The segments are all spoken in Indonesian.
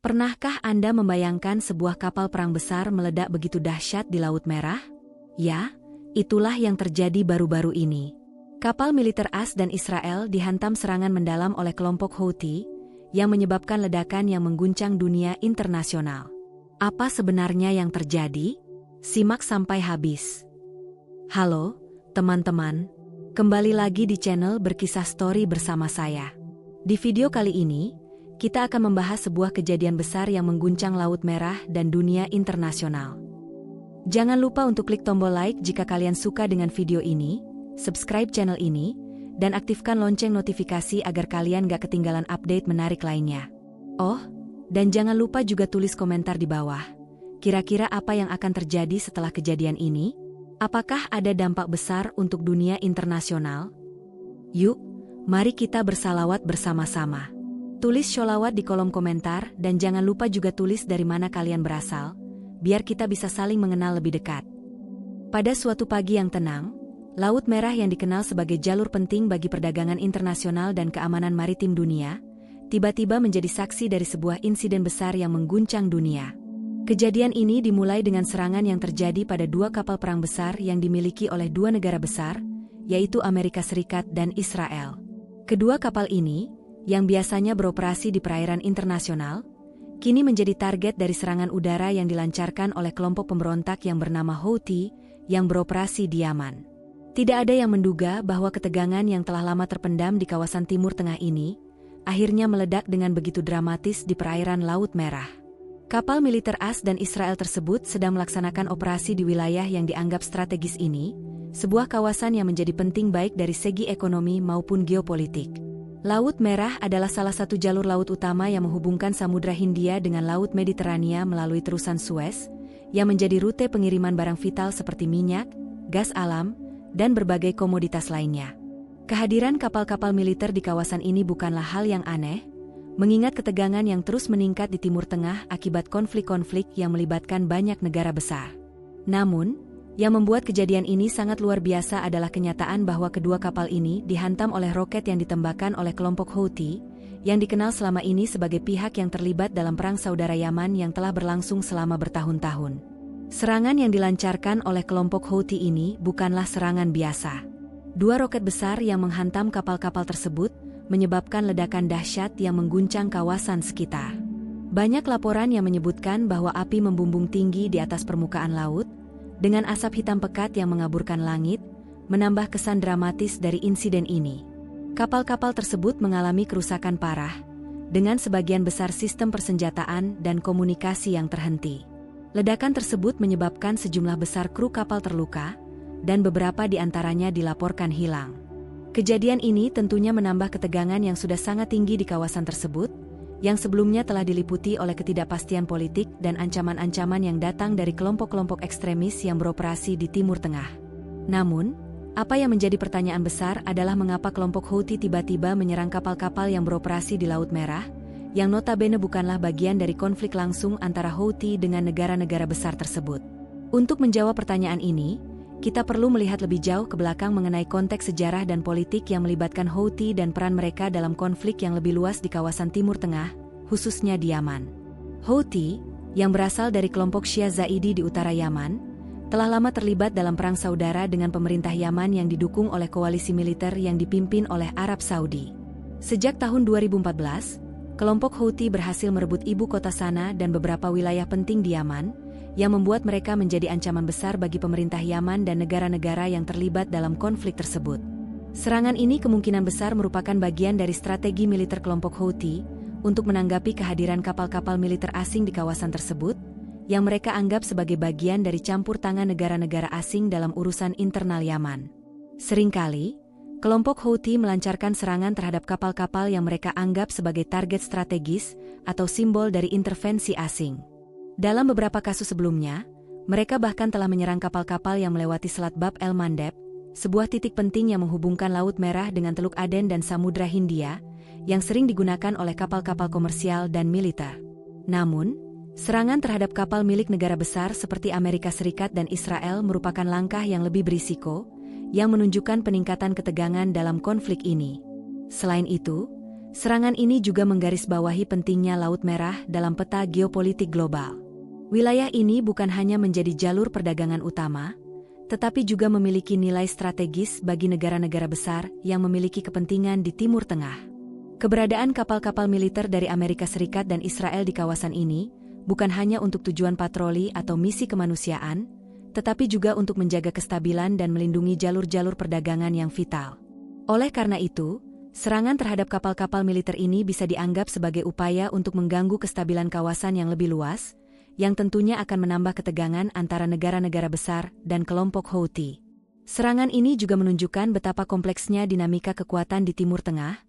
Pernahkah Anda membayangkan sebuah kapal perang besar meledak begitu dahsyat di Laut Merah? Ya, itulah yang terjadi baru-baru ini. Kapal militer AS dan Israel dihantam serangan mendalam oleh kelompok Houthi, yang menyebabkan ledakan yang mengguncang dunia internasional. Apa sebenarnya yang terjadi? Simak sampai habis. Halo, teman-teman. Kembali lagi di channel Berkisah Story bersama saya. Di video kali ini, kita akan membahas sebuah kejadian besar yang mengguncang Laut Merah dan dunia internasional. Jangan lupa untuk klik tombol like jika kalian suka dengan video ini, subscribe channel ini, dan aktifkan lonceng notifikasi agar kalian gak ketinggalan update menarik lainnya. Oh, dan jangan lupa juga tulis komentar di bawah. Kira-kira apa yang akan terjadi setelah kejadian ini? Apakah ada dampak besar untuk dunia internasional? Yuk, mari kita bersalawat bersama-sama. Tulis sholawat di kolom komentar dan jangan lupa juga tulis dari mana kalian berasal, biar kita bisa saling mengenal lebih dekat. Pada suatu pagi yang tenang, Laut Merah yang dikenal sebagai jalur penting bagi perdagangan internasional dan keamanan maritim dunia, tiba-tiba menjadi saksi dari sebuah insiden besar yang mengguncang dunia. Kejadian ini dimulai dengan serangan yang terjadi pada dua kapal perang besar yang dimiliki oleh dua negara besar, yaitu Amerika Serikat dan Israel. Kedua kapal ini, yang biasanya beroperasi di perairan internasional, kini menjadi target dari serangan udara yang dilancarkan oleh kelompok pemberontak yang bernama Houthi yang beroperasi di Yaman. Tidak ada yang menduga bahwa ketegangan yang telah lama terpendam di kawasan Timur Tengah ini, akhirnya meledak dengan begitu dramatis di perairan Laut Merah. Kapal militer AS dan Israel tersebut sedang melaksanakan operasi di wilayah yang dianggap strategis ini, sebuah kawasan yang menjadi penting baik dari segi ekonomi maupun geopolitik. Laut Merah adalah salah satu jalur laut utama yang menghubungkan Samudra Hindia dengan Laut Mediterania melalui terusan Suez, yang menjadi rute pengiriman barang vital seperti minyak, gas alam, dan berbagai komoditas lainnya. Kehadiran kapal-kapal militer di kawasan ini bukanlah hal yang aneh, mengingat ketegangan yang terus meningkat di Timur Tengah akibat konflik-konflik yang melibatkan banyak negara besar. Namun, yang membuat kejadian ini sangat luar biasa adalah kenyataan bahwa kedua kapal ini dihantam oleh roket yang ditembakkan oleh kelompok Houthi, yang dikenal selama ini sebagai pihak yang terlibat dalam perang saudara Yaman yang telah berlangsung selama bertahun-tahun. Serangan yang dilancarkan oleh kelompok Houthi ini bukanlah serangan biasa. Dua roket besar yang menghantam kapal-kapal tersebut menyebabkan ledakan dahsyat yang mengguncang kawasan sekitar. Banyak laporan yang menyebutkan bahwa api membumbung tinggi di atas permukaan laut, dengan asap hitam pekat yang mengaburkan langit, menambah kesan dramatis dari insiden ini. Kapal-kapal tersebut mengalami kerusakan parah, dengan sebagian besar sistem persenjataan dan komunikasi yang terhenti. Ledakan tersebut menyebabkan sejumlah besar kru kapal terluka, dan beberapa di antaranya dilaporkan hilang. Kejadian ini tentunya menambah ketegangan yang sudah sangat tinggi di kawasan tersebut, yang sebelumnya telah diliputi oleh ketidakpastian politik dan ancaman-ancaman yang datang dari kelompok-kelompok ekstremis yang beroperasi di Timur Tengah. Namun, apa yang menjadi pertanyaan besar adalah mengapa kelompok Houthi tiba-tiba menyerang kapal-kapal yang beroperasi di Laut Merah, yang notabene bukanlah bagian dari konflik langsung antara Houthi dengan negara-negara besar tersebut. Untuk menjawab pertanyaan ini, kita perlu melihat lebih jauh ke belakang mengenai konteks sejarah dan politik yang melibatkan Houthi dan peran mereka dalam konflik yang lebih luas di kawasan Timur Tengah, khususnya di Yaman. Houthi, yang berasal dari kelompok Syiah Zaidi di utara Yaman, telah lama terlibat dalam perang saudara dengan pemerintah Yaman yang didukung oleh koalisi militer yang dipimpin oleh Arab Saudi. Sejak tahun 2014, kelompok Houthi berhasil merebut ibu kota Sanaa dan beberapa wilayah penting di Yaman, yang membuat mereka menjadi ancaman besar bagi pemerintah Yaman dan negara-negara yang terlibat dalam konflik tersebut. Serangan ini kemungkinan besar merupakan bagian dari strategi militer kelompok Houthi untuk menanggapi kehadiran kapal-kapal militer asing di kawasan tersebut, yang mereka anggap sebagai bagian dari campur tangan negara-negara asing dalam urusan internal Yaman. Seringkali, kelompok Houthi melancarkan serangan terhadap kapal-kapal yang mereka anggap sebagai target strategis atau simbol dari intervensi asing. Dalam beberapa kasus sebelumnya, mereka bahkan telah menyerang kapal-kapal yang melewati Selat Bab el-Mandeb, sebuah titik penting yang menghubungkan Laut Merah dengan Teluk Aden dan Samudra Hindia, yang sering digunakan oleh kapal-kapal komersial dan militer. Namun, serangan terhadap kapal milik negara besar seperti Amerika Serikat dan Israel merupakan langkah yang lebih berisiko, yang menunjukkan peningkatan ketegangan dalam konflik ini. Selain itu, serangan ini juga menggarisbawahi pentingnya Laut Merah dalam peta geopolitik global. Wilayah ini bukan hanya menjadi jalur perdagangan utama, tetapi juga memiliki nilai strategis bagi negara-negara besar yang memiliki kepentingan di Timur Tengah. Keberadaan kapal-kapal militer dari Amerika Serikat dan Israel di kawasan ini bukan hanya untuk tujuan patroli atau misi kemanusiaan, tetapi juga untuk menjaga kestabilan dan melindungi jalur-jalur perdagangan yang vital. Oleh karena itu, serangan terhadap kapal-kapal militer ini bisa dianggap sebagai upaya untuk mengganggu kestabilan kawasan yang lebih luas, yang tentunya akan menambah ketegangan antara negara-negara besar dan kelompok Houthi. Serangan ini juga menunjukkan betapa kompleksnya dinamika kekuatan di Timur Tengah,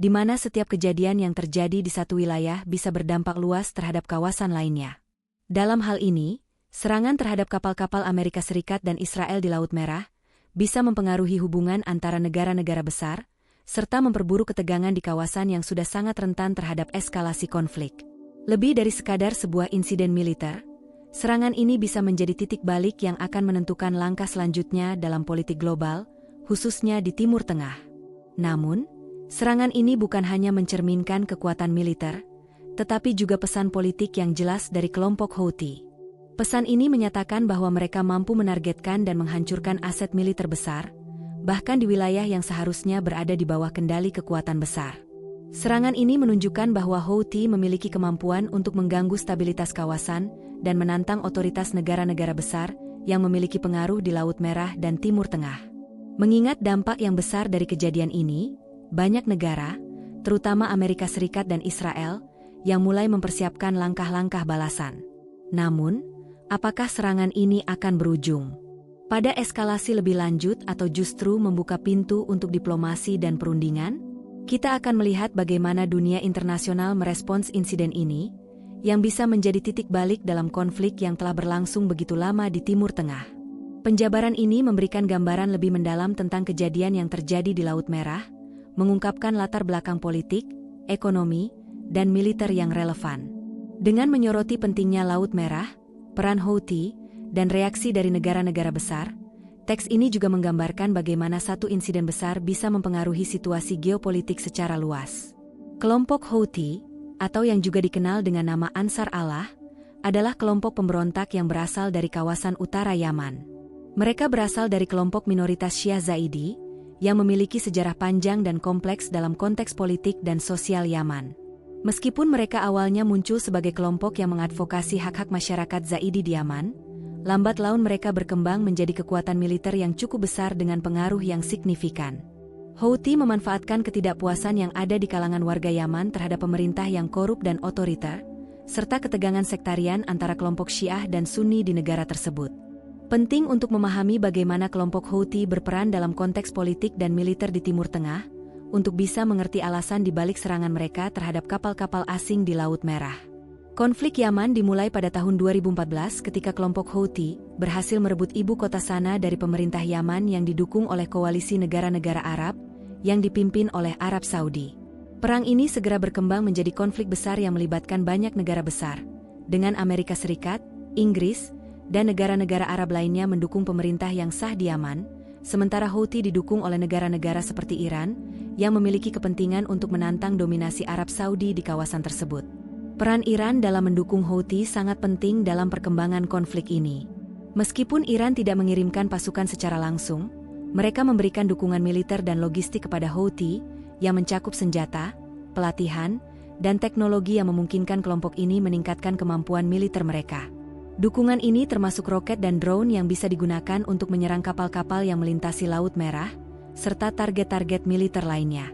di mana setiap kejadian yang terjadi di satu wilayah bisa berdampak luas terhadap kawasan lainnya. Dalam hal ini, serangan terhadap kapal-kapal Amerika Serikat dan Israel di Laut Merah bisa mempengaruhi hubungan antara negara-negara besar, serta memperburuk ketegangan di kawasan yang sudah sangat rentan terhadap eskalasi konflik. Lebih dari sekadar sebuah insiden militer, serangan ini bisa menjadi titik balik yang akan menentukan langkah selanjutnya dalam politik global, khususnya di Timur Tengah. Namun, serangan ini bukan hanya mencerminkan kekuatan militer, tetapi juga pesan politik yang jelas dari kelompok Houthi. Pesan ini menyatakan bahwa mereka mampu menargetkan dan menghancurkan aset militer besar, bahkan di wilayah yang seharusnya berada di bawah kendali kekuatan besar. Serangan ini menunjukkan bahwa Houthi memiliki kemampuan untuk mengganggu stabilitas kawasan dan menantang otoritas negara-negara besar yang memiliki pengaruh di Laut Merah dan Timur Tengah. Mengingat dampak yang besar dari kejadian ini, banyak negara, terutama Amerika Serikat dan Israel, yang mulai mempersiapkan langkah-langkah balasan. Namun, apakah serangan ini akan berujung pada eskalasi lebih lanjut atau justru membuka pintu untuk diplomasi dan perundingan? Kita akan melihat bagaimana dunia internasional merespons insiden ini, yang bisa menjadi titik balik dalam konflik yang telah berlangsung begitu lama di Timur Tengah. Penjabaran ini memberikan gambaran lebih mendalam tentang kejadian yang terjadi di Laut Merah, mengungkapkan latar belakang politik, ekonomi, dan militer yang relevan. Dengan menyoroti pentingnya Laut Merah, peran Houthi, dan reaksi dari negara-negara besar, teks ini juga menggambarkan bagaimana satu insiden besar bisa mempengaruhi situasi geopolitik secara luas. Kelompok Houthi, atau yang juga dikenal dengan nama Ansar Allah, adalah kelompok pemberontak yang berasal dari kawasan utara Yaman. Mereka berasal dari kelompok minoritas Syiah Zaidi, yang memiliki sejarah panjang dan kompleks dalam konteks politik dan sosial Yaman. Meskipun mereka awalnya muncul sebagai kelompok yang mengadvokasi hak-hak masyarakat Zaidi di Yaman, lambat laun mereka berkembang menjadi kekuatan militer yang cukup besar dengan pengaruh yang signifikan. Houthi memanfaatkan ketidakpuasan yang ada di kalangan warga Yaman terhadap pemerintah yang korup dan otoriter, serta ketegangan sektarian antara kelompok Syiah dan Sunni di negara tersebut. Penting untuk memahami bagaimana kelompok Houthi berperan dalam konteks politik dan militer di Timur Tengah, untuk bisa mengerti alasan dibalik serangan mereka terhadap kapal-kapal asing di Laut Merah. Konflik Yaman dimulai pada tahun 2014 ketika kelompok Houthi berhasil merebut ibu kota Sana dari pemerintah Yaman yang didukung oleh koalisi negara-negara Arab yang dipimpin oleh Arab Saudi. Perang ini segera berkembang menjadi konflik besar yang melibatkan banyak negara besar, dengan Amerika Serikat, Inggris, dan negara-negara Arab lainnya mendukung pemerintah yang sah di Yaman, sementara Houthi didukung oleh negara-negara seperti Iran yang memiliki kepentingan untuk menantang dominasi Arab Saudi di kawasan tersebut. Peran Iran dalam mendukung Houthi sangat penting dalam perkembangan konflik ini. Meskipun Iran tidak mengirimkan pasukan secara langsung, mereka memberikan dukungan militer dan logistik kepada Houthi yang mencakup senjata, pelatihan, dan teknologi yang memungkinkan kelompok ini meningkatkan kemampuan militer mereka. Dukungan ini termasuk roket dan drone yang bisa digunakan untuk menyerang kapal-kapal yang melintasi Laut Merah, serta target-target militer lainnya.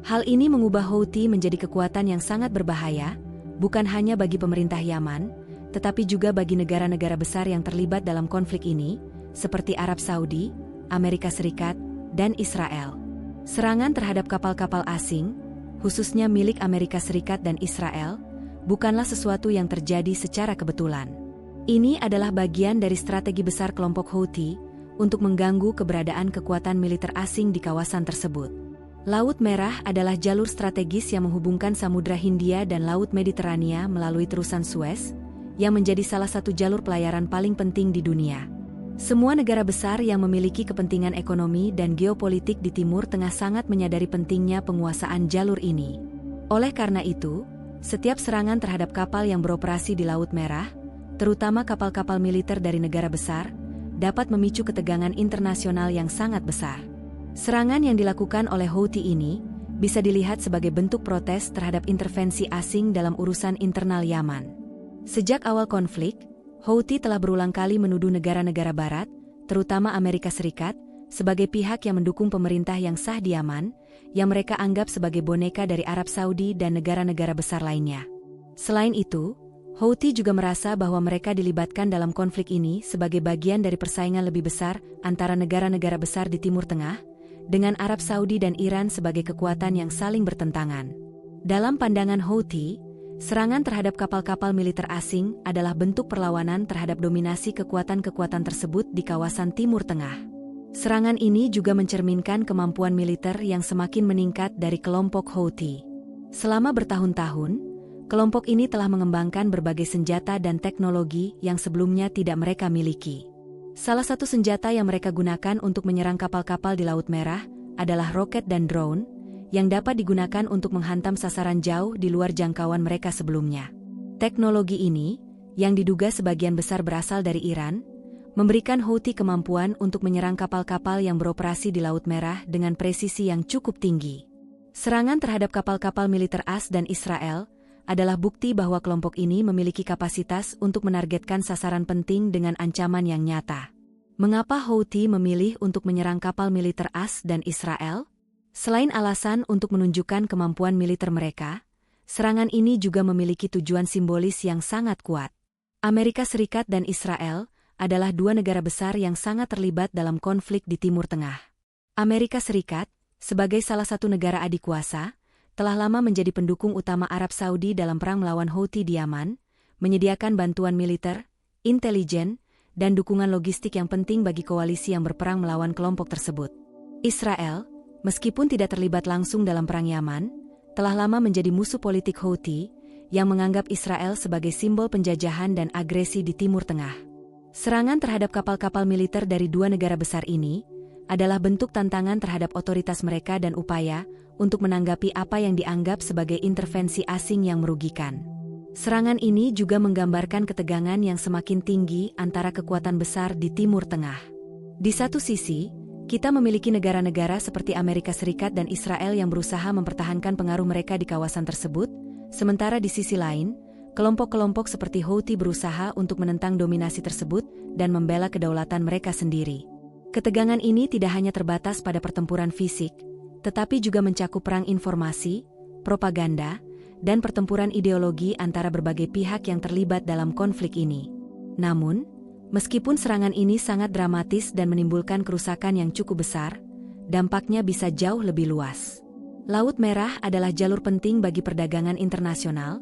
Hal ini mengubah Houthi menjadi kekuatan yang sangat berbahaya, bukan hanya bagi pemerintah Yaman, tetapi juga bagi negara-negara besar yang terlibat dalam konflik ini, seperti Arab Saudi, Amerika Serikat, dan Israel. Serangan terhadap kapal-kapal asing, khususnya milik Amerika Serikat dan Israel, bukanlah sesuatu yang terjadi secara kebetulan. Ini adalah bagian dari strategi besar kelompok Houthi untuk mengganggu keberadaan kekuatan militer asing di kawasan tersebut. Laut Merah adalah jalur strategis yang menghubungkan Samudra Hindia dan Laut Mediterania melalui terusan Suez, yang menjadi salah satu jalur pelayaran paling penting di dunia. Semua negara besar yang memiliki kepentingan ekonomi dan geopolitik di Timur Tengah sangat menyadari pentingnya penguasaan jalur ini. Oleh karena itu, setiap serangan terhadap kapal yang beroperasi di Laut Merah, terutama kapal-kapal militer dari negara besar, dapat memicu ketegangan internasional yang sangat besar. Serangan yang dilakukan oleh Houthi ini bisa dilihat sebagai bentuk protes terhadap intervensi asing dalam urusan internal Yaman. Sejak awal konflik, Houthi telah berulang kali menuduh negara-negara Barat, terutama Amerika Serikat, sebagai pihak yang mendukung pemerintah yang sah di Yaman, yang mereka anggap sebagai boneka dari Arab Saudi dan negara-negara besar lainnya. Selain itu, Houthi juga merasa bahwa mereka dilibatkan dalam konflik ini sebagai bagian dari persaingan lebih besar antara negara-negara besar di Timur Tengah, dengan Arab Saudi dan Iran sebagai kekuatan yang saling bertentangan. Dalam pandangan Houthi, serangan terhadap kapal-kapal militer asing adalah bentuk perlawanan terhadap dominasi kekuatan-kekuatan tersebut di kawasan Timur Tengah. Serangan ini juga mencerminkan kemampuan militer yang semakin meningkat dari kelompok Houthi. Selama bertahun-tahun, kelompok ini telah mengembangkan berbagai senjata dan teknologi yang sebelumnya tidak mereka miliki. Salah satu senjata yang mereka gunakan untuk menyerang kapal-kapal di Laut Merah adalah roket dan drone, yang dapat digunakan untuk menghantam sasaran jauh di luar jangkauan mereka sebelumnya. Teknologi ini, yang diduga sebagian besar berasal dari Iran, memberikan Houthi kemampuan untuk menyerang kapal-kapal yang beroperasi di Laut Merah dengan presisi yang cukup tinggi. Serangan terhadap kapal-kapal militer AS dan Israel adalah bukti bahwa kelompok ini memiliki kapasitas untuk menargetkan sasaran penting dengan ancaman yang nyata. Mengapa Houthi memilih untuk menyerang kapal militer AS dan Israel? Selain alasan untuk menunjukkan kemampuan militer mereka, serangan ini juga memiliki tujuan simbolis yang sangat kuat. Amerika Serikat dan Israel adalah dua negara besar yang sangat terlibat dalam konflik di Timur Tengah. Amerika Serikat, sebagai salah satu negara adikuasa, telah lama menjadi pendukung utama Arab Saudi dalam perang melawan Houthi di Yaman, menyediakan bantuan militer, intelijen, dan dukungan logistik yang penting bagi koalisi yang berperang melawan kelompok tersebut. Israel, meskipun tidak terlibat langsung dalam perang Yaman, telah lama menjadi musuh politik Houthi, yang menganggap Israel sebagai simbol penjajahan dan agresi di Timur Tengah. Serangan terhadap kapal-kapal militer dari dua negara besar ini adalah bentuk tantangan terhadap otoritas mereka dan upaya untuk menanggapi apa yang dianggap sebagai intervensi asing yang merugikan. Serangan ini juga menggambarkan ketegangan yang semakin tinggi antara kekuatan besar di Timur Tengah. Di satu sisi, kita memiliki negara-negara seperti Amerika Serikat dan Israel yang berusaha mempertahankan pengaruh mereka di kawasan tersebut, sementara di sisi lain, kelompok-kelompok seperti Houthi berusaha untuk menentang dominasi tersebut dan membela kedaulatan mereka sendiri. Ketegangan ini tidak hanya terbatas pada pertempuran fisik, tetapi juga mencakup perang informasi, propaganda, dan pertempuran ideologi antara berbagai pihak yang terlibat dalam konflik ini. Namun, meskipun serangan ini sangat dramatis dan menimbulkan kerusakan yang cukup besar, dampaknya bisa jauh lebih luas. Laut Merah adalah jalur penting bagi perdagangan internasional,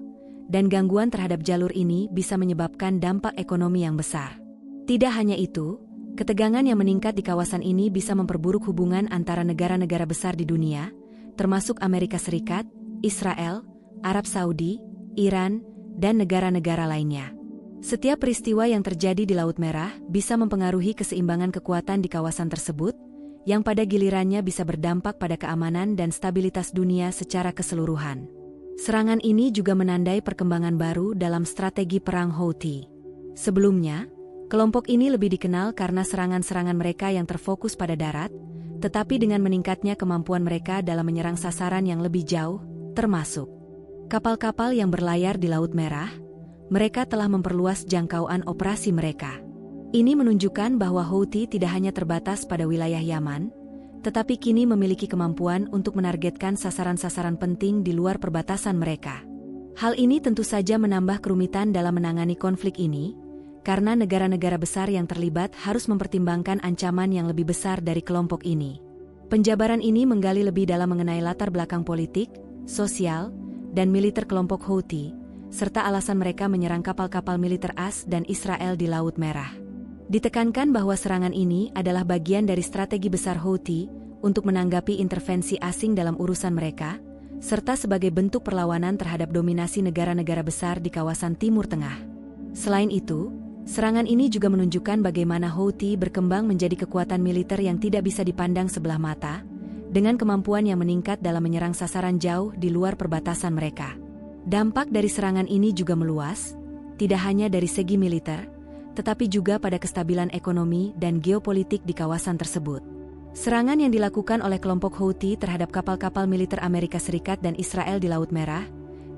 dan gangguan terhadap jalur ini bisa menyebabkan dampak ekonomi yang besar. Tidak hanya itu, ketegangan yang meningkat di kawasan ini bisa memperburuk hubungan antara negara-negara besar di dunia, termasuk Amerika Serikat, Israel, Arab Saudi, Iran, dan negara-negara lainnya. Setiap peristiwa yang terjadi di Laut Merah bisa mempengaruhi keseimbangan kekuatan di kawasan tersebut, yang pada gilirannya bisa berdampak pada keamanan dan stabilitas dunia secara keseluruhan. Serangan ini juga menandai perkembangan baru dalam strategi perang Houthi. Sebelumnya, kelompok ini lebih dikenal karena serangan-serangan mereka yang terfokus pada darat, tetapi dengan meningkatnya kemampuan mereka dalam menyerang sasaran yang lebih jauh, termasuk kapal-kapal yang berlayar di Laut Merah, mereka telah memperluas jangkauan operasi mereka. Ini menunjukkan bahwa Houthi tidak hanya terbatas pada wilayah Yaman, tetapi kini memiliki kemampuan untuk menargetkan sasaran-sasaran penting di luar perbatasan mereka. Hal ini tentu saja menambah kerumitan dalam menangani konflik ini, karena negara-negara besar yang terlibat harus mempertimbangkan ancaman yang lebih besar dari kelompok ini. Penjabaran ini menggali lebih dalam mengenai latar belakang politik, sosial, dan militer kelompok Houthi, serta alasan mereka menyerang kapal-kapal militer AS dan Israel di Laut Merah. Ditekankan bahwa serangan ini adalah bagian dari strategi besar Houthi untuk menanggapi intervensi asing dalam urusan mereka, serta sebagai bentuk perlawanan terhadap dominasi negara-negara besar di kawasan Timur Tengah. Selain itu, serangan ini juga menunjukkan bagaimana Houthi berkembang menjadi kekuatan militer yang tidak bisa dipandang sebelah mata, dengan kemampuan yang meningkat dalam menyerang sasaran jauh di luar perbatasan mereka. Dampak dari serangan ini juga meluas, tidak hanya dari segi militer, tetapi juga pada kestabilan ekonomi dan geopolitik di kawasan tersebut. Serangan yang dilakukan oleh kelompok Houthi terhadap kapal-kapal militer Amerika Serikat dan Israel di Laut Merah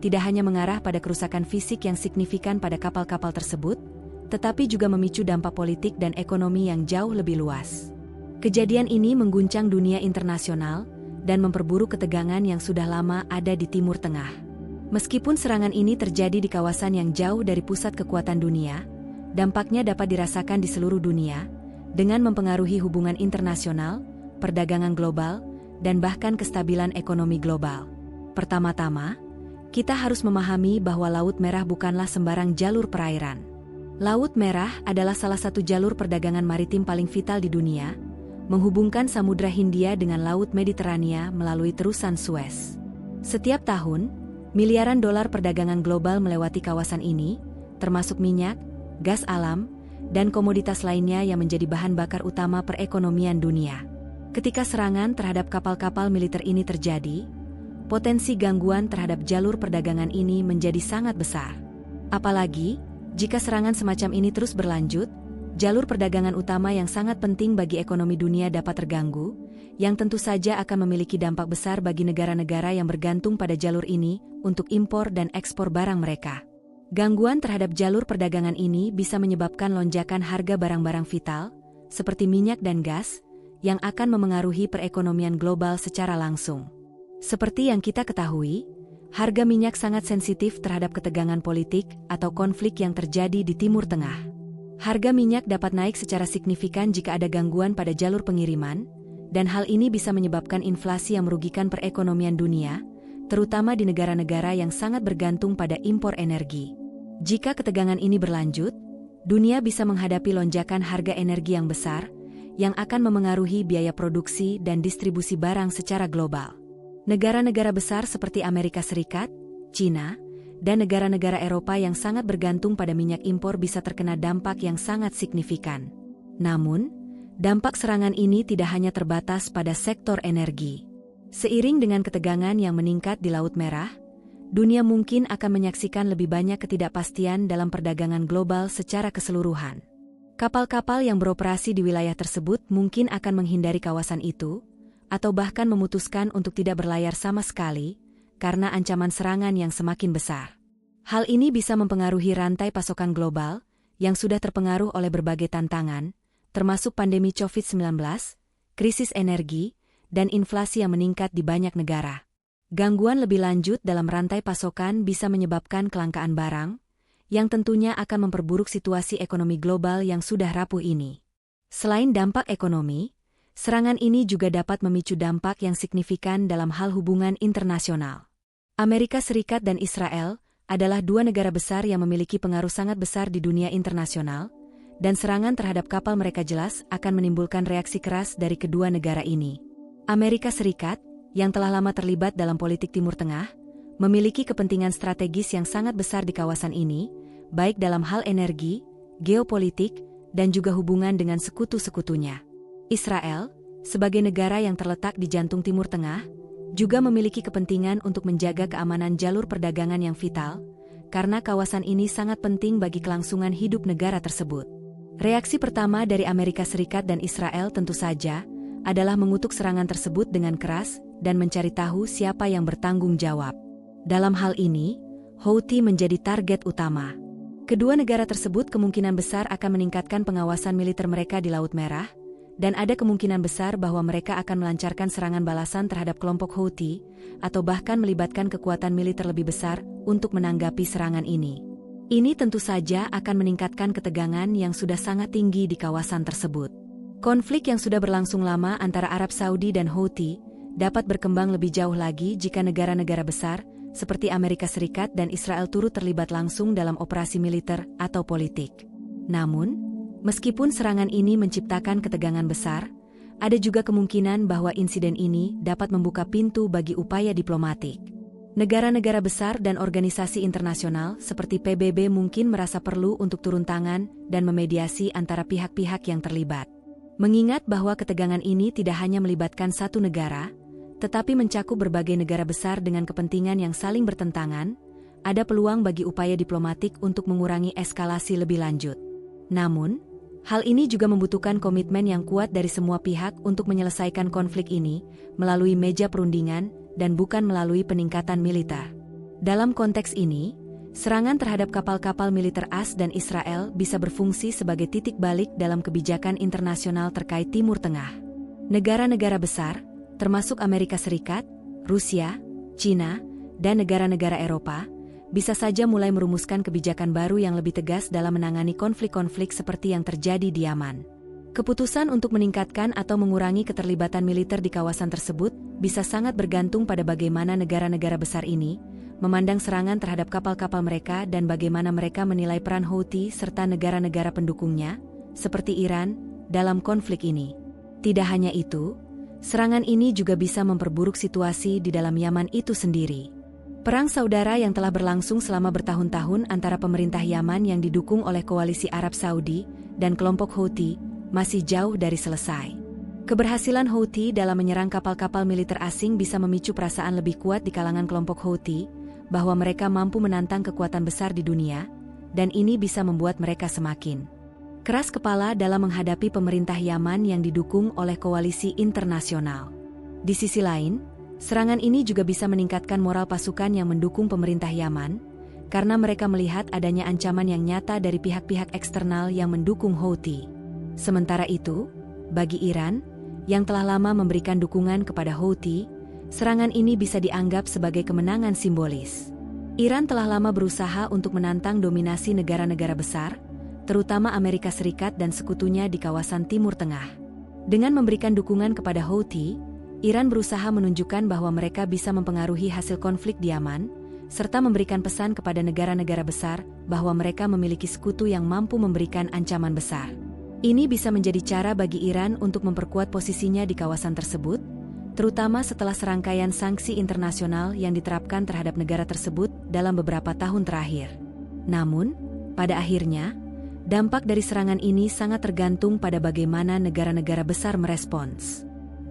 tidak hanya mengarah pada kerusakan fisik yang signifikan pada kapal-kapal tersebut, tetapi juga memicu dampak politik dan ekonomi yang jauh lebih luas. Kejadian ini mengguncang dunia internasional dan memperburuk ketegangan yang sudah lama ada di Timur Tengah. Meskipun serangan ini terjadi di kawasan yang jauh dari pusat kekuatan dunia, dampaknya dapat dirasakan di seluruh dunia, dengan mempengaruhi hubungan internasional, perdagangan global, dan bahkan kestabilan ekonomi global. Pertama-tama, kita harus memahami bahwa Laut Merah bukanlah sembarang jalur perairan. Laut Merah adalah salah satu jalur perdagangan maritim paling vital di dunia, menghubungkan Samudra Hindia dengan Laut Mediterania melalui terusan Suez. Setiap tahun, miliaran dolar perdagangan global melewati kawasan ini, termasuk minyak, gas alam, dan komoditas lainnya yang menjadi bahan bakar utama perekonomian dunia. Ketika serangan terhadap kapal-kapal militer ini terjadi, potensi gangguan terhadap jalur perdagangan ini menjadi sangat besar. Apalagi, jika serangan semacam ini terus berlanjut, jalur perdagangan utama yang sangat penting bagi ekonomi dunia dapat terganggu, yang tentu saja akan memiliki dampak besar bagi negara-negara yang bergantung pada jalur ini untuk impor dan ekspor barang mereka. Gangguan terhadap jalur perdagangan ini bisa menyebabkan lonjakan harga barang-barang vital, seperti minyak dan gas, yang akan memengaruhi perekonomian global secara langsung. Seperti yang kita ketahui, harga minyak sangat sensitif terhadap ketegangan politik atau konflik yang terjadi di Timur Tengah. Harga minyak dapat naik secara signifikan jika ada gangguan pada jalur pengiriman, dan hal ini bisa menyebabkan inflasi yang merugikan perekonomian dunia, terutama di negara-negara yang sangat bergantung pada impor energi. Jika ketegangan ini berlanjut, dunia bisa menghadapi lonjakan harga energi yang besar, yang akan memengaruhi biaya produksi dan distribusi barang secara global. Negara-negara besar seperti Amerika Serikat, China, dan negara-negara Eropa yang sangat bergantung pada minyak impor bisa terkena dampak yang sangat signifikan. Namun, dampak serangan ini tidak hanya terbatas pada sektor energi. Seiring dengan ketegangan yang meningkat di Laut Merah, dunia mungkin akan menyaksikan lebih banyak ketidakpastian dalam perdagangan global secara keseluruhan. Kapal-kapal yang beroperasi di wilayah tersebut mungkin akan menghindari kawasan itu, atau bahkan memutuskan untuk tidak berlayar sama sekali, karena ancaman serangan yang semakin besar. Hal ini bisa mempengaruhi rantai pasokan global, yang sudah terpengaruh oleh berbagai tantangan, termasuk pandemi COVID-19, krisis energi, dan inflasi yang meningkat di banyak negara. Gangguan lebih lanjut dalam rantai pasokan bisa menyebabkan kelangkaan barang, yang tentunya akan memperburuk situasi ekonomi global yang sudah rapuh ini. Selain dampak ekonomi, serangan ini juga dapat memicu dampak yang signifikan dalam hal hubungan internasional. Amerika Serikat dan Israel adalah dua negara besar yang memiliki pengaruh sangat besar di dunia internasional, dan serangan terhadap kapal mereka jelas akan menimbulkan reaksi keras dari kedua negara ini. Amerika Serikat, yang telah lama terlibat dalam politik Timur Tengah, memiliki kepentingan strategis yang sangat besar di kawasan ini, baik dalam hal energi, geopolitik, dan juga hubungan dengan sekutu-sekutunya. Israel, sebagai negara yang terletak di jantung Timur Tengah, juga memiliki kepentingan untuk menjaga keamanan jalur perdagangan yang vital, karena kawasan ini sangat penting bagi kelangsungan hidup negara tersebut. Reaksi pertama dari Amerika Serikat dan Israel tentu saja adalah mengutuk serangan tersebut dengan keras dan mencari tahu siapa yang bertanggung jawab. Dalam hal ini, Houthi menjadi target utama. Kedua negara tersebut kemungkinan besar akan meningkatkan pengawasan militer mereka di Laut Merah, dan ada kemungkinan besar bahwa mereka akan melancarkan serangan balasan terhadap kelompok Houthi, atau bahkan melibatkan kekuatan militer lebih besar untuk menanggapi serangan ini. Ini tentu saja akan meningkatkan ketegangan yang sudah sangat tinggi di kawasan tersebut. Konflik yang sudah berlangsung lama antara Arab Saudi dan Houthi dapat berkembang lebih jauh lagi jika negara-negara besar, seperti Amerika Serikat dan Israel turut terlibat langsung dalam operasi militer atau politik. Namun, meskipun serangan ini menciptakan ketegangan besar, ada juga kemungkinan bahwa insiden ini dapat membuka pintu bagi upaya diplomatik. Negara-negara besar dan organisasi internasional seperti PBB mungkin merasa perlu untuk turun tangan dan memediasi antara pihak-pihak yang terlibat. Mengingat bahwa ketegangan ini tidak hanya melibatkan satu negara, tetapi mencakup berbagai negara besar dengan kepentingan yang saling bertentangan, ada peluang bagi upaya diplomatik untuk mengurangi eskalasi lebih lanjut. Namun, hal ini juga membutuhkan komitmen yang kuat dari semua pihak untuk menyelesaikan konflik ini melalui meja perundingan dan bukan melalui peningkatan militer. Dalam konteks ini, serangan terhadap kapal-kapal militer AS dan Israel bisa berfungsi sebagai titik balik dalam kebijakan internasional terkait Timur Tengah. Negara-negara besar, termasuk Amerika Serikat, Rusia, China, dan negara-negara Eropa, bisa saja mulai merumuskan kebijakan baru yang lebih tegas dalam menangani konflik-konflik seperti yang terjadi di Yaman. Keputusan untuk meningkatkan atau mengurangi keterlibatan militer di kawasan tersebut bisa sangat bergantung pada bagaimana negara-negara besar ini memandang serangan terhadap kapal-kapal mereka dan bagaimana mereka menilai peran Houthi serta negara-negara pendukungnya, seperti Iran, dalam konflik ini. Tidak hanya itu, serangan ini juga bisa memperburuk situasi di dalam Yaman itu sendiri. Perang saudara yang telah berlangsung selama bertahun-tahun antara pemerintah Yaman yang didukung oleh koalisi Arab Saudi dan kelompok Houthi masih jauh dari selesai. Keberhasilan Houthi dalam menyerang kapal-kapal militer asing bisa memicu perasaan lebih kuat di kalangan kelompok Houthi bahwa mereka mampu menantang kekuatan besar di dunia, dan ini bisa membuat mereka semakin keras kepala dalam menghadapi pemerintah Yaman yang didukung oleh koalisi internasional. Di sisi lain, serangan ini juga bisa meningkatkan moral pasukan yang mendukung pemerintah Yaman, karena mereka melihat adanya ancaman yang nyata dari pihak-pihak eksternal yang mendukung Houthi. Sementara itu, bagi Iran, yang telah lama memberikan dukungan kepada Houthi, serangan ini bisa dianggap sebagai kemenangan simbolis. Iran telah lama berusaha untuk menantang dominasi negara-negara besar, terutama Amerika Serikat dan sekutunya di kawasan Timur Tengah. Dengan memberikan dukungan kepada Houthi, Iran berusaha menunjukkan bahwa mereka bisa mempengaruhi hasil konflik di Yaman, serta memberikan pesan kepada negara-negara besar bahwa mereka memiliki sekutu yang mampu memberikan ancaman besar. Ini bisa menjadi cara bagi Iran untuk memperkuat posisinya di kawasan tersebut, terutama setelah serangkaian sanksi internasional yang diterapkan terhadap negara tersebut dalam beberapa tahun terakhir. Namun, pada akhirnya, dampak dari serangan ini sangat tergantung pada bagaimana negara-negara besar merespons.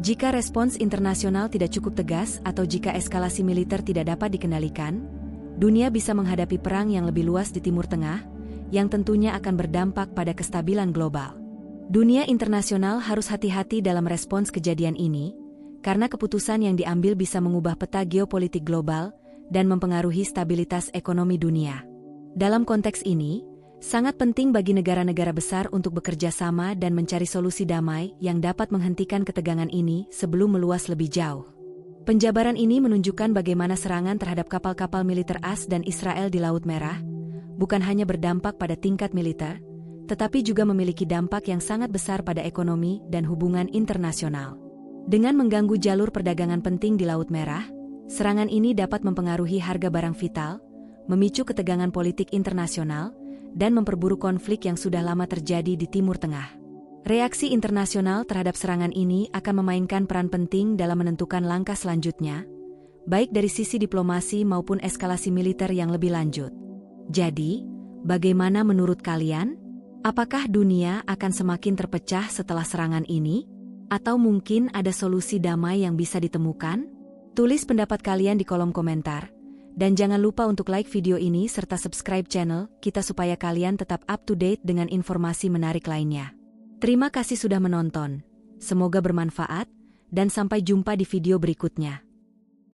Jika respons internasional tidak cukup tegas atau jika eskalasi militer tidak dapat dikendalikan, dunia bisa menghadapi perang yang lebih luas di Timur Tengah, yang tentunya akan berdampak pada kestabilan global. Dunia internasional harus hati-hati dalam respons kejadian ini, karena keputusan yang diambil bisa mengubah peta geopolitik global dan mempengaruhi stabilitas ekonomi dunia. Dalam konteks ini, sangat penting bagi negara-negara besar untuk bekerja sama dan mencari solusi damai yang dapat menghentikan ketegangan ini sebelum meluas lebih jauh. Penjabaran ini menunjukkan bagaimana serangan terhadap kapal-kapal militer AS dan Israel di Laut Merah bukan hanya berdampak pada tingkat militer, tetapi juga memiliki dampak yang sangat besar pada ekonomi dan hubungan internasional. Dengan mengganggu jalur perdagangan penting di Laut Merah, serangan ini dapat mempengaruhi harga barang vital, memicu ketegangan politik internasional, dan memperburuk konflik yang sudah lama terjadi di Timur Tengah. Reaksi internasional terhadap serangan ini akan memainkan peran penting dalam menentukan langkah selanjutnya, baik dari sisi diplomasi maupun eskalasi militer yang lebih lanjut. Jadi, bagaimana menurut kalian? Apakah dunia akan semakin terpecah setelah serangan ini? Atau mungkin ada solusi damai yang bisa ditemukan? Tulis pendapat kalian di kolom komentar. Dan jangan lupa untuk like video ini serta subscribe channel kita supaya kalian tetap up to date dengan informasi menarik lainnya. Terima kasih sudah menonton. Semoga bermanfaat, dan sampai jumpa di video berikutnya.